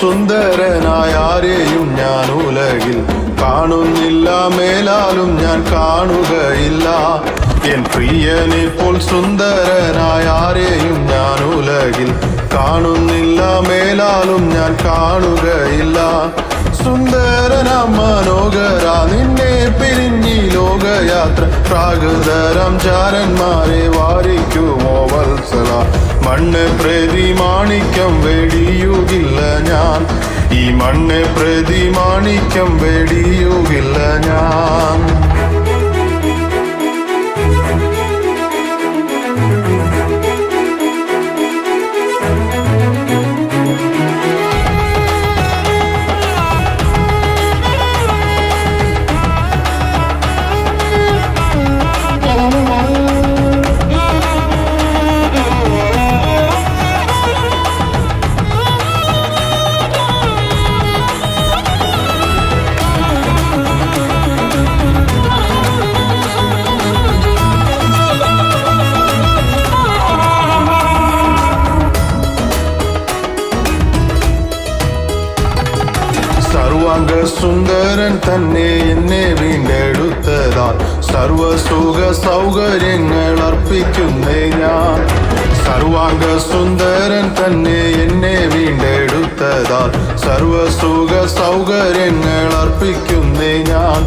സുന്ദരനായ ആരെയും ഞാൻ ഉലകിൽ കാണുന്നില്ല, മേലാലും ഞാൻ കാണുകയില്ല. എൻ പ്രിയനെ പോൽ സുന്ദരനായ ആരെയും ഞാൻ ഉലകിൽ കാണുന്നില്ല, മേലാലും ഞാൻ കാണുകയില്ല. സുന്ദരന മനോഹര നിന്നെ പിരിഞ്ഞി ലോകയാത്ര, പ്രാകൃതരം ചാരന്മാരെ വാരിക്കുമോ വത്സല. മണ്ണ് പ്രതി മാണിക്യം വെടിയുകില്ല ഞാൻ, ഈ മണ്ണ് പ്രതി മാണിക്യം വെടിയുകില്ല ഞാൻ. സുന്ദരൻ തന്നെ എന്നെ വീണ്ടെടുത്തതാൽ സർവസുഖ സൗകര്യങ്ങൾ അർപ്പിക്കുന്നേ ഞാൻ. സർവാംഗ സുന്ദരൻ തന്നെ എന്നെ വീണ്ടെടുത്തതാൽ സർവസുഖ സൗകര്യങ്ങൾ അർപ്പിക്കുന്നേ ഞാൻ.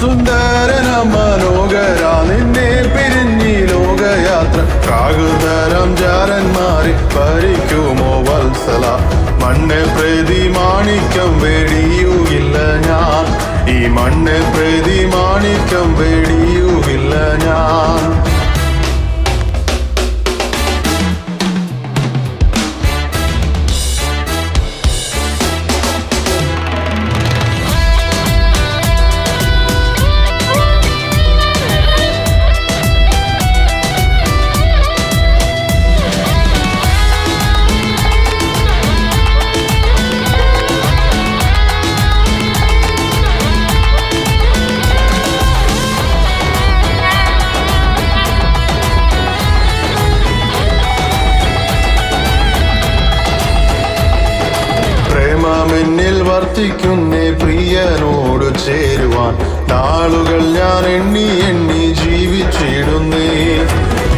സുന്ദരന മനോഹര നിന്നെ പിരിഞ്ഞി ലോകയാത്ര, പ്രാകൃതരം ചാരന്മാരെ ഭരിക്കുമോ വത്സല. മണ്ണ് പ്രതി മാണിക്യം വെടിയുകില്ല ഞാൻ, ഈ മണ്ണ് പ്രതി മാണിക്യം വെടിയുകില്ല ഞാൻ. എന്നിൽ വർത്തിക്കുന്നേ പ്രിയനോട് ചേരുവാൻ, നാളുകൾ ഞാൻ എണ്ണി എണ്ണി ജീവിച്ചിടുന്നേ.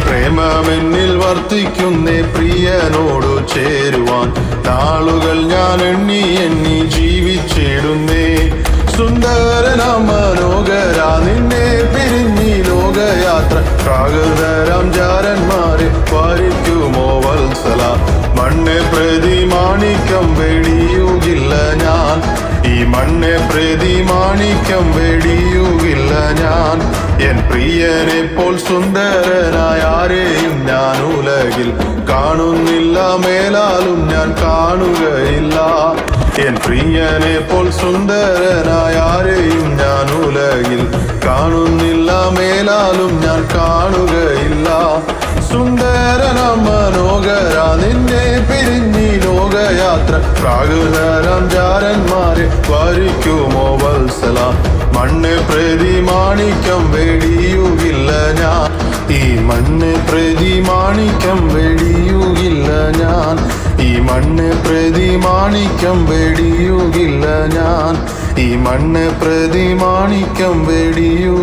പ്രേമമെന്നിൽ വർത്തിക്കുന്നേ പ്രിയനോട് ചേരുവാൻ, നാളുകൾ ഞാൻ എണ്ണി എണ്ണി ജീവിച്ചിടുന്നേ. സുന്ദരന മനോഹര നിന്നെ പിരിഞ്ഞി ലോകയാത്ര, പ്രാകൃതരം ചാരന്മാരെ വാരിക്കുമോ വത്സല. മണ്ണ് പ്രതി മാണിക്യം വെടിയുകില്ല ഞാൻ, ഈ മണ്ണ് പ്രതി മാണിക്യം വെടിയുകില്ല ഞാൻ. എൻ പ്രിയനെ പോൽ സുന്ദരനായ ആരെയും ഞാൻ ഉലകിൽ കാണുന്നില്ല, മേലാലും ഞാൻ കാണുകയില്ല. എൻ പ്രിയനെ പോൽ സുന്ദരനായ ആരെയും ഞാൻ ഉലകിൽ കാണുന്നില്ല, മേലാലും ഞാൻ കാണുകയില്ല. സുന്ദരന മനോഹര നിന്നെ പിരിഞ്ഞി ലോകയാത്ര, പ്രാകൃതരം ചാരന്മാരെ വാരിക്കുമോ വത്സല. മണ്ണ് പ്രതി മാണിക്യം വെടിയുകില്ല ഞാൻ, ഈ മണ്ണ് പ്രതി മാണിക്യം വെടിയുകില്ല ഞാൻ, ഈ മണ്ണ് പ്രതി മാണിക്യം വെടിയുകില്ല ഞാൻ, ഈ മണ്ണ് പ്രതി മാണിക്യം വെടിയു